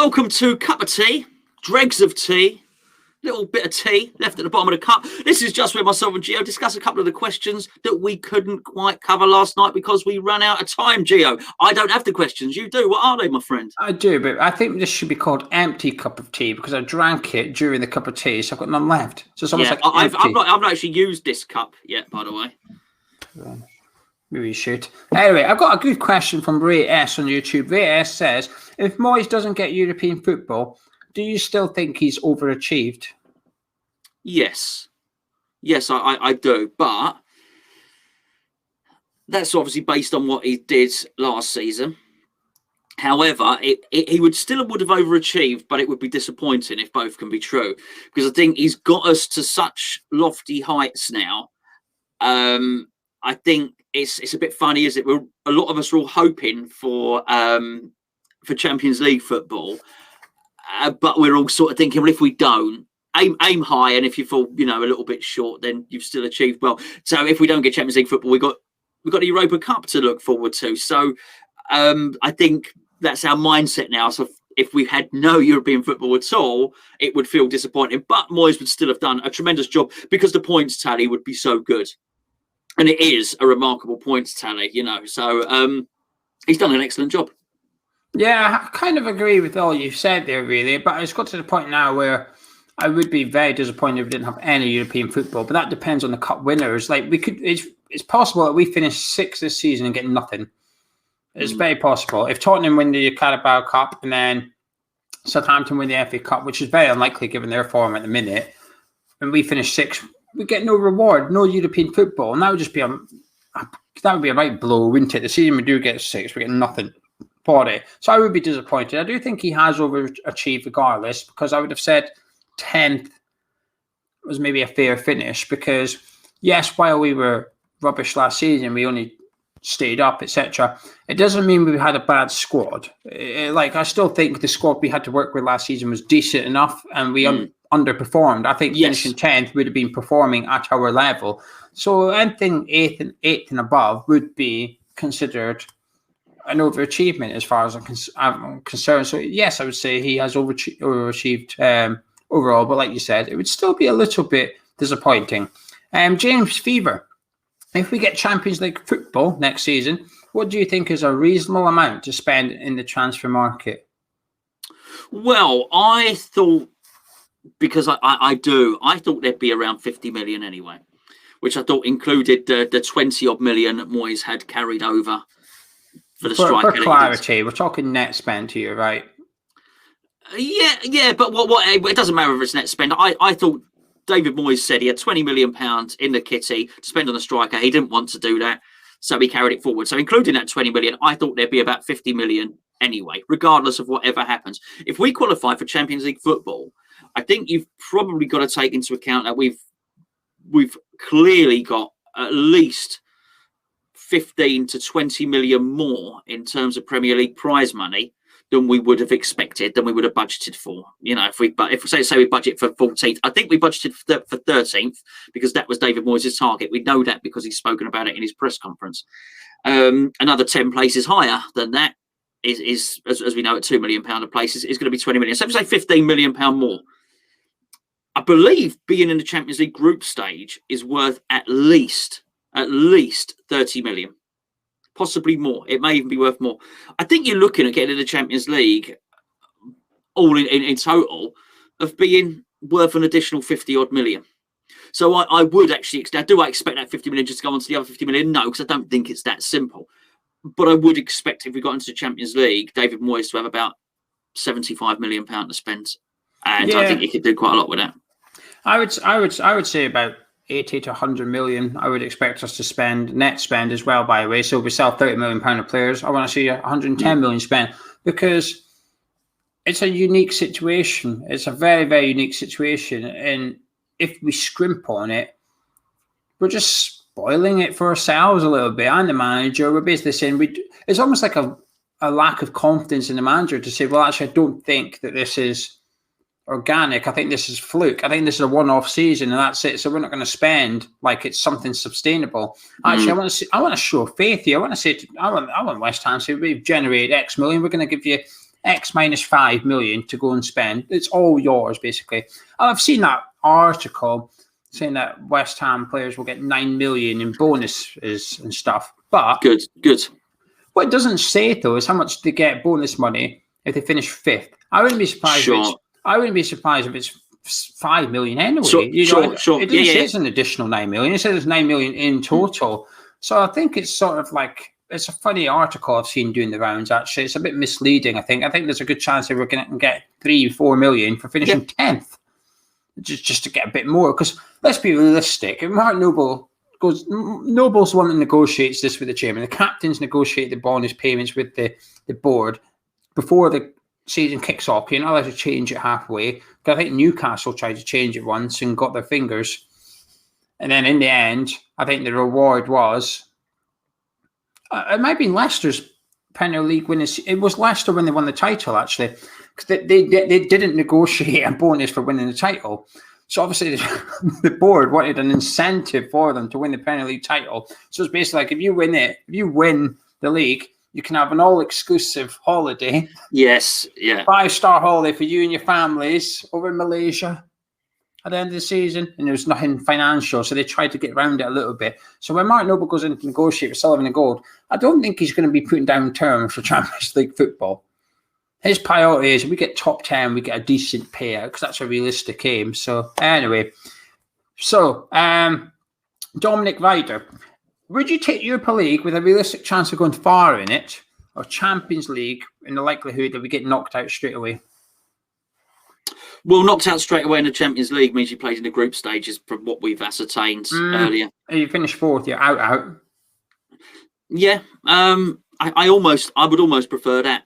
welcome to Cup of Tea, dregs of tea, little bit of tea left at the bottom of the cup. This is just where myself and Geo discuss a couple of the questions that we couldn't quite cover last night because we ran out of time, Geo. I don't have the questions. You do. What are they, my friend? I do, but I think this should be called empty cup of tea because I drank it during the cup of tea, so I've got none left. So it's almost like I've not actually used this cup yet, by the way. Maybe you should. Anyway, I've got a good question from Ray S on YouTube. Ray S says, if Moyes doesn't get European football, do you still think he's overachieved? Yes. Yes, I do. But that's obviously based on what he did last season. However, he would have overachieved, but it would be disappointing if both can be true. Because I think he's got us to such lofty heights now. I think it's a bit funny, is it? A lot of us are all hoping for Champions League football, but we're all sort of thinking, well, if we don't, aim high, and if you fall, a little bit short, then you've still achieved well. So if we don't get Champions League football, we've got the Europa Cup to look forward to. So I think that's our mindset now. So if we had no European football at all, it would feel disappointing. But Moyes would still have done a tremendous job because the points tally would be so good. And it is a remarkable points tally, So he's done an excellent job. Yeah, I kind of agree with all you've said there, really. But it's got to the point now where I would be very disappointed if we didn't have any European football. But that depends on the cup winners. Like it's possible that we finish sixth this season and get nothing. It's very possible. If Tottenham win the Carabao Cup and then Southampton win the FA Cup, which is very unlikely given their form at the minute, and we finish sixth, we get no reward, no European football, and that would just be a right blow, wouldn't it? The season we do get six, we get nothing for it. So I would be disappointed. I do think he has overachieved regardless, because I would have said 10th was maybe a fair finish, because yes, while we were rubbish last season, we only stayed up, etc. It doesn't mean we had a bad squad. I still think the squad we had to work with last season was decent enough, and we underperformed. I think finishing 10th would have been performing at our level. So anything eighth and above would be considered an overachievement as far as I'm concerned. So yes, I would say he has overachieved overall, but like you said, it would still be a little bit disappointing. James Fever, if we get Champions League football next season, what do you think is a reasonable amount to spend in the transfer market? Well, I thought, because I thought there'd be around 50 million anyway, which I thought included the 20 odd million that Moyes had carried over for the striker. For clarity, we're talking net spend here, right? Yeah, but what it doesn't matter if it's net spend. I thought David Moyes said he had £20 million in the kitty to spend on the striker. He didn't want to do that, so he carried it forward. So including that 20 million, I thought there'd be about 50 million anyway, regardless of whatever happens. If we qualify for Champions League football, I think you've probably got to take into account that we've clearly got at least 15 to 20 million more in terms of Premier League prize money than we would have expected, than we would have budgeted for. If we say we budget for 14th, I think we budgeted for 13th because that was David Moyes' target. We know that because he's spoken about it in his press conference. Another 10 places higher than that is as we know, at £2 million a place is going to be 20 million. So if we say £15 million more, I believe being in the Champions League group stage is worth at least 30 million. Possibly more. It may even be worth more. I think you're looking at getting in the Champions League all in total of being worth an additional 50 odd million. So I would actually, do I expect that 50 million just to go on to the other 50 million? No, because I don't think it's that simple. But I would expect if we got into the Champions League, David Moyes to have about £75 million to spend. And I think he could do quite a lot with that. I would say about 80 to 100 million. I would expect us to spend, net spend as well, by the way. So if we sell £30 million of players, I want to see 110 million spent, because it's a unique situation. It's a very, very unique situation. And if we scrimp on it, we're just spoiling it for ourselves a little bit. And the manager, we're basically saying it's almost like a lack of confidence in the manager to say, well, actually, I don't think that this is organic. I think this is fluke. I think this is a one-off season and that's it. So we're not going to spend like it's something sustainable. Actually, I want to show faith here. I want West Ham to say we've generated X million. We're going to give you X minus 5 million to go and spend. It's all yours, basically. And I've seen that article saying that West Ham players will get 9 million in bonuses and stuff. But good. What it doesn't say though is how much they get bonus money if they finish 5th. I wouldn't be surprised. I wouldn't be surprised if it's 5 million anyway. Sure. It doesn't say it's an additional 9 million. It says it's 9 million in total. So I think it's sort of like, it's a funny article I've seen doing the rounds. Actually, it's a bit misleading. I think there's a good chance that we're going to get 3-4 million for finishing 10th, just to get a bit more. Because let's be realistic. If Mark Noble's the one that negotiates this with the chairman. The captains negotiate the bonus payments with the board before the season kicks off. You're not allowed to change it halfway. I think Newcastle tried to change it once and got their fingers. And then in the end, I think the reward was, it might be Leicester's Premier League winners. It was Leicester when they won the title, actually, because they didn't negotiate a bonus for winning the title. So obviously the board wanted an incentive for them to win the Premier League title. So it's basically like if you win the league, you can have an all-exclusive holiday. Yes, yeah. 5-star holiday for you and your families over in Malaysia at the end of the season. And there was nothing financial, so they tried to get around it a little bit. So when Mark Noble goes in to negotiate with Sullivan and Gold, I don't think he's going to be putting down terms for Champions League football. His priority is if we get top 10, we get a decent payout because that's a realistic aim. So anyway, Dominic Ryder, would you take Europa League with a realistic chance of going far in it, or Champions League in the likelihood that we get knocked out straight away? Well, knocked out straight away in the Champions League means you played in the group stages from what we've ascertained earlier. You finish 4th, you're out. Yeah, I would almost prefer that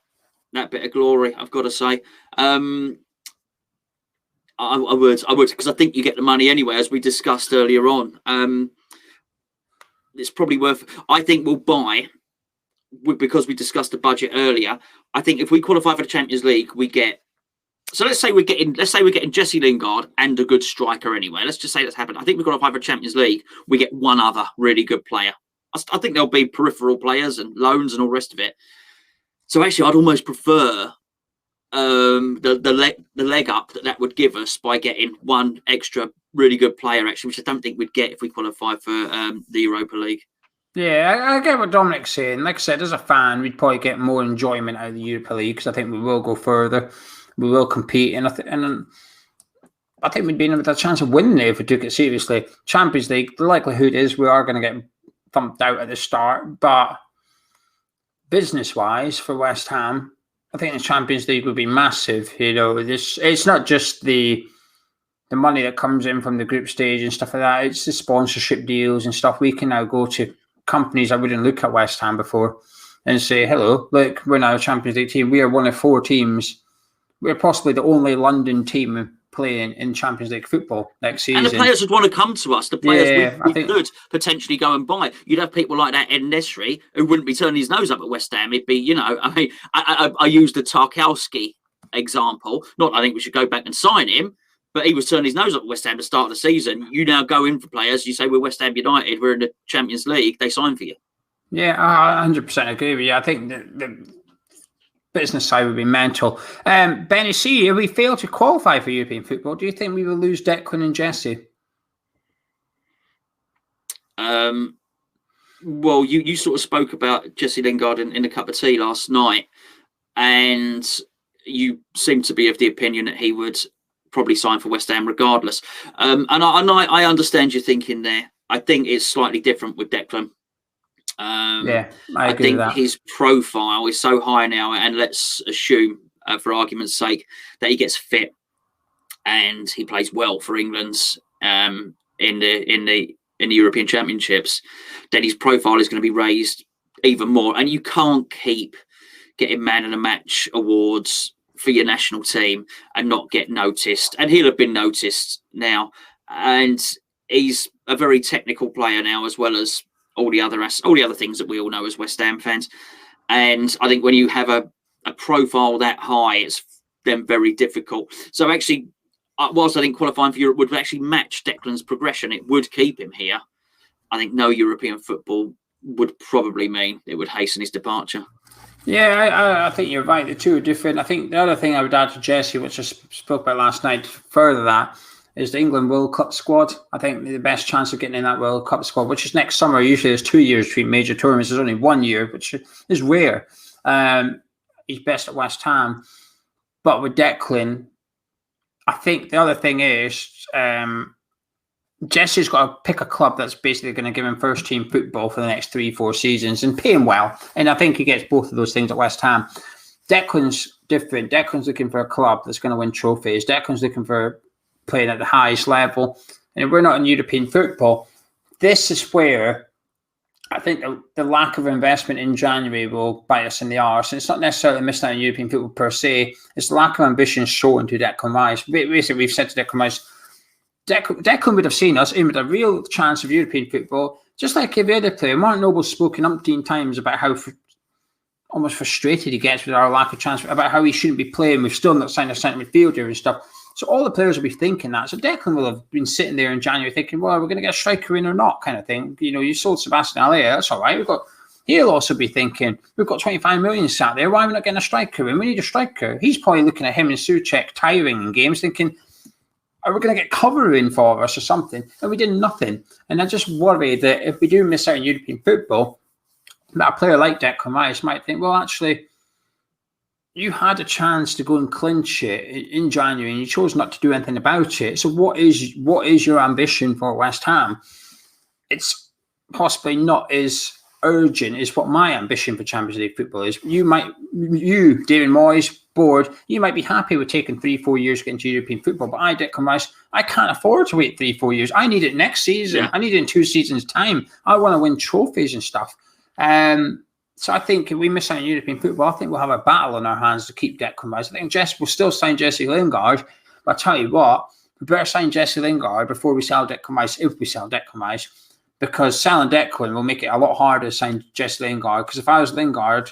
bit of glory, I've got to say. I would, because I think you get the money anyway, as we discussed earlier on. It's probably worth. I think we'll buy, because we discussed the budget earlier. I think if we qualify for the Champions League, we get. So let's say we're getting Jesse Lingard and a good striker anyway. Let's just say that's happened. I think we qualify for the Champions League. We get one other really good player. I think there'll be peripheral players and loans and all the rest of it. So actually, I'd almost prefer the leg up that would give us by getting one extra really good player, actually, which I don't think we'd get if we qualify for the Europa League. Yeah, I get what Dominic's saying. Like I said, as a fan, we'd probably get more enjoyment out of the Europa League because I think we will go further, we will compete, and I think we'd be in with a chance of winning it if we took it seriously. Champions League, the likelihood is we are going to get thumped out at the start, but business-wise for West Ham, I think the Champions League would be massive. It's not just the money that comes in from the group stage and stuff like that. It's the sponsorship deals and stuff. We can now go to companies I wouldn't look at West Ham before and say, hello, look, we're now a Champions League team. We are one of 4 teams. We're possibly the only London team playing in Champions League football next season. And the players would want to come to us. The players we could potentially go and buy. You'd have people like that En-Nesyri who wouldn't be turning his nose up at West Ham. It'd be, I used the Tarkowski example. Not I think we should go back and sign him, but he was turning his nose up at West Ham to start the season. You now go in for players. You say, we're West Ham United. We're in the Champions League. They sign for you. Yeah, I 100% agree with you. I think the business side would be mental. Benny C, if we fail to qualify for European football, do you think we will lose Declan and Jesse? Well, you sort of spoke about Jesse Lingard in a cup of tea last night, and you seem to be of the opinion that he would probably sign for West Ham regardless. And I understand your thinking there. I think it's slightly different with Declan. I agree think with that. His profile is so high now, and let's assume, for argument's sake, that he gets fit and he plays well for England in the European Championships. Then his profile is going to be raised even more, and you can't keep getting man of the match awards for your national team and not get noticed. And he'll have been noticed now, and he's a very technical player now, as well as all the other things that we all know as West Ham fans. And I think when you have a profile that high, it's then very difficult. So actually, whilst I think qualifying for Europe would actually match Declan's progression, it would keep him here. I think no European football would probably mean it would hasten his departure. Yeah, I think you're right. The two are different. I think the other thing I would add to Jesse, which I spoke about last night, to further that, is the England World Cup squad. I think the best chance of getting in that World Cup squad, which is next summer. Usually there's 2 years between major tournaments. There's only 1 year, which is rare. He's best at West Ham. But with Declan, I think the other thing is Jesse's got to pick a club that's basically going to give him first team football for the next 3-4 seasons and pay him well. And I think he gets both of those things at West Ham. Declan's different. Declan's looking for a club that's going to win trophies. Declan's looking for playing at the highest level. And if we're not in European football, this is where I think the lack of investment in January will bite us in the arse. And it's not necessarily missing out on European football per se. It's the lack of ambition shown to Declan Rice. Basically, we've said to Declan Rice, Declan would have seen us in with a real chance of European football, just like every other player. Mark Noble's spoken umpteen times about how almost frustrated he gets with our lack of chance, about how he shouldn't be playing. We've still not signed a centre midfielder and stuff. So all the players will be thinking that. So Declan will have been sitting there in January thinking, well, we're going to get a striker in or not, kind of thing. You know, you sold Sebastian Haller, that's all right. He'll also be thinking, we've got 25 million sat there. Why are we not getting a striker in? We need a striker. He's probably looking at him and Souček tiring in games, thinking, are we going to get cover in for us or something? And we did nothing. And I just worry that if we do miss out on European football, that a player like Declan Rice might think, well, actually, you had a chance to go and clinch it in January and you chose not to do anything about it. So what is your ambition for West Ham? It's possibly not as urgent as what my ambition for Champions League football is. You, David Moyes, board, you might be happy with taking 3-4 years to get into European football, but Declan Rice, I can't afford to wait 3-4 years. I need it next season. Yeah. I need it in 2 seasons' time. I want to win trophies and stuff. So I think if we miss out on European football, I think we'll have a battle on our hands to keep Declan Rice. I think we'll still sign Jesse Lingard, but I'll tell you what, we better sign Jesse Lingard before we sell Declan Rice, if we sell Declan Rice, because selling Declan will make it a lot harder to sign Jesse Lingard. Because if I was Lingard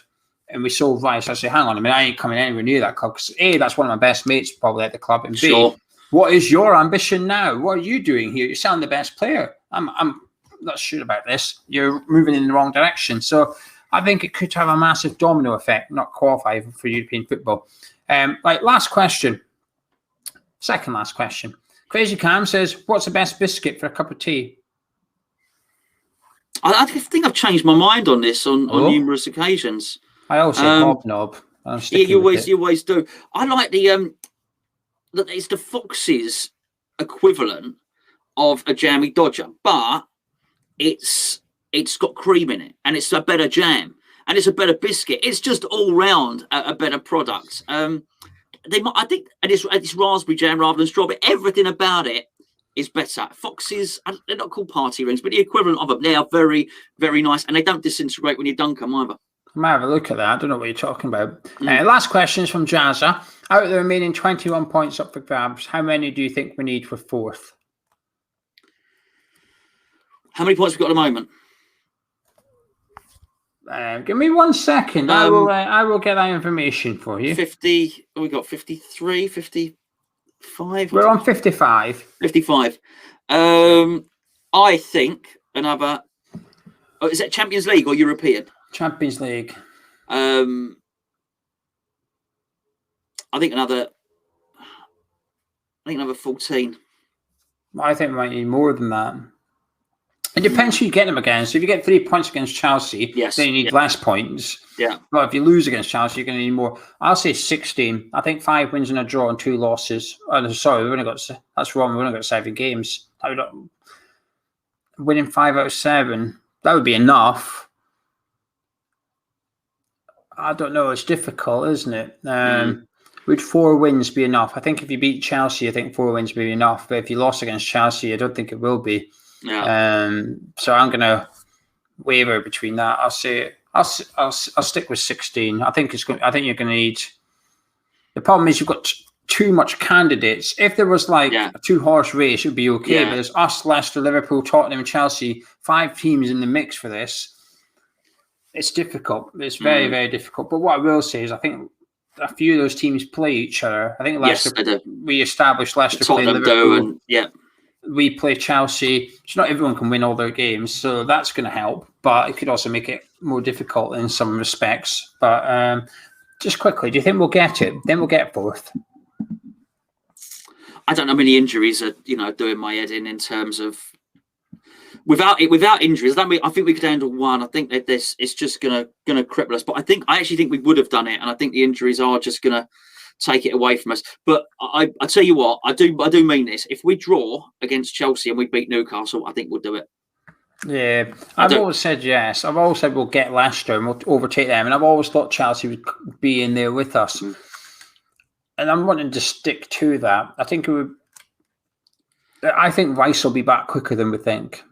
and we sold Rice, I'd say, hang on a minute, I ain't coming anywhere near that club. Because A, that's one of my best mates probably at the club, and B, what is your ambition now? What are you doing here? You're selling the best player. I'm not sure about this. You're moving in the wrong direction. So I think it could have a massive domino effect, not qualify for European football. Last question. Second last question. Crazy Cam says, what's the best biscuit for a cup of tea? I think I've changed my mind on this on numerous occasions. I also hobnob. Yeah, you always do. I like that it's the Fox's equivalent of a jammy Dodger, but it's got cream in it, and it's a better jam, and it's a better biscuit. It's just all round a better product. I think, and it's raspberry jam rather than strawberry. Everything about it is better. Foxes, they're not called party rings, but the equivalent of them. They are very, very nice, and they don't disintegrate when you dunk them either. I might have a look at that. I don't know what you're talking about. Last question is from Jazza. Out of the remaining 21 points up for grabs, how many do you think we need for fourth? How many points have we got at the moment? Give me 1 second. I will get that information for you. 50. We got 53, 55. We're on 55. 55. I think another. Oh, is it Champions League or European? Champions League. I think another 14. I think we might need more than that. It depends who you get them against. If you get 3 points against Chelsea, then you need less points. Yeah. But if you lose against Chelsea, you're going to need more. I'll say 16. I think 5 wins and a draw and 2 losses. Oh, sorry, that's wrong. We've only got 7 games. Winning 5 out of 7, that would be enough. I don't know. It's difficult, isn't it? Would 4 wins be enough? I think if you beat Chelsea, I think 4 wins would be enough. But if you lost against Chelsea, I don't think it will be. Yeah. So I'm going to waver between that. I'll stick with 16. I think you're going to need. The problem is you've got too much candidates. If there was a 2-horse race, it would be okay. Yeah. But there's us, Leicester, Liverpool, Tottenham, and Chelsea. 5 teams in the mix for this. It's difficult. It's very, very difficult. But what I will say is, I think a few of those teams play each other. I think Leicester. We established Leicester playing Liverpool. we play Chelsea. So not everyone can win all their games, so that's going to help. But it could also make it more difficult in some respects. But just quickly, do you think we'll get it? Then we'll get fourth. I don't know how many injuries are doing my head in terms of without injuries. I think we could handle one. I think that it's just gonna cripple us. But I actually think we would have done it, and I think the injuries are just gonna take it away from us. But I tell you what, I do mean this. If we draw against Chelsea and we beat Newcastle, I think we'll do it. Yeah, I've always said yes. I've always said we'll get Leicester and we'll overtake them, and I've always thought Chelsea would be in there with us. Mm. And I'm wanting to stick to that. I think Rice will be back quicker than we think.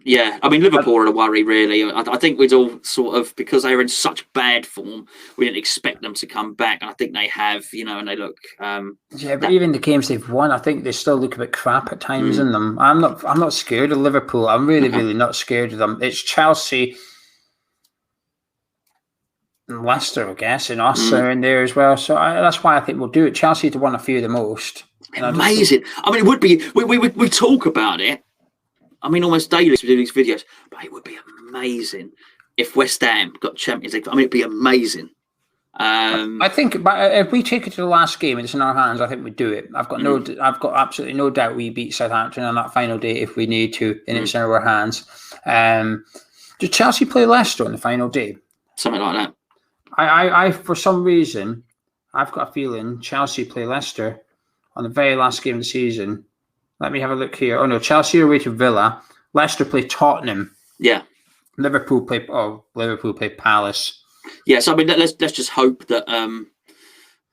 Yeah, I mean, Liverpool are a worry, really. I think we'd all sort of, because they were in such bad form, we didn't expect them to come back, and I think they have, and they look. Yeah, but even the games they've won, I think they still look a bit crap at times in them. I'm not scared of Liverpool. I'm really not scared of them. It's Chelsea and Leicester, I guess, and us are in there as well. So that's why I think we'll do it. Chelsea to won a few the most. Amazing. I mean, it would be. We talk about it. I mean, almost daily we do these videos, but it would be amazing if West Ham got Champions League. I mean, it'd be amazing. I think, but if we take it to the last game and it's in our hands, I think we'd do it. I've got absolutely no doubt we beat Southampton on that final day if we need to, and it's in our hands. Do Chelsea play Leicester on the final day? Something like that. I for some reason, I've got a feeling Chelsea play Leicester on the very last game of the season. Let me have a look here. Oh no, Chelsea are away to Villa. Leicester play Tottenham. Yeah. Liverpool play Palace. Yes, I mean let's just hope that hope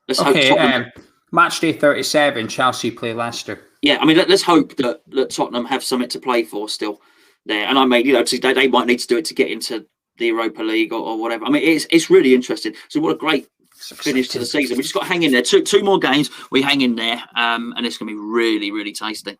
Tottenham... match day 37, Chelsea play Leicester. Yeah, I mean let's hope that Tottenham have something to play for still there. And I mean, they might need to do it to get into the Europa League or whatever. I mean, it's really interesting. So what a great finish to the season. We just got to hang in there. Two more games. We hang in there, and it's going to be really, really tasty.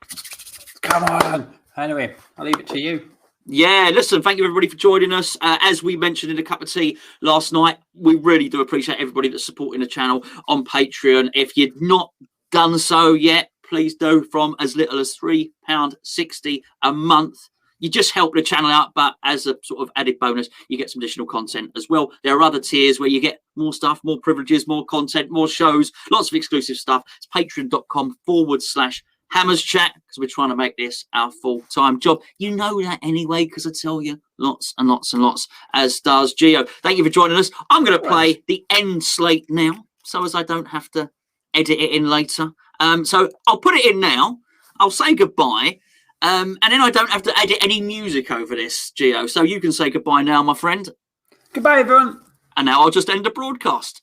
Come on. Anyway, I'll leave it to you. Yeah, listen, thank you everybody for joining us. As we mentioned in a cup of tea last night, we really do appreciate everybody that's supporting the channel on Patreon. If you've not done so yet, please do, from as little as £3.60 a month. You just help the channel out, but as a sort of added bonus, you get some additional content as well. There are other tiers where you get more stuff, more privileges, more content, more shows, lots of exclusive stuff. It's patreon.com/Hammers Chat, because we're trying to make this our full-time job. You know that anyway, because I tell you lots and lots and lots, as does Geo. Thank you for joining us. I'm going to play the end slate now, so as I don't have to edit it in later. So I'll put it in now. I'll say goodbye. And then I don't have to edit any music over this, Geo. So you can say goodbye now, my friend. Goodbye, everyone. And now I'll just end the broadcast.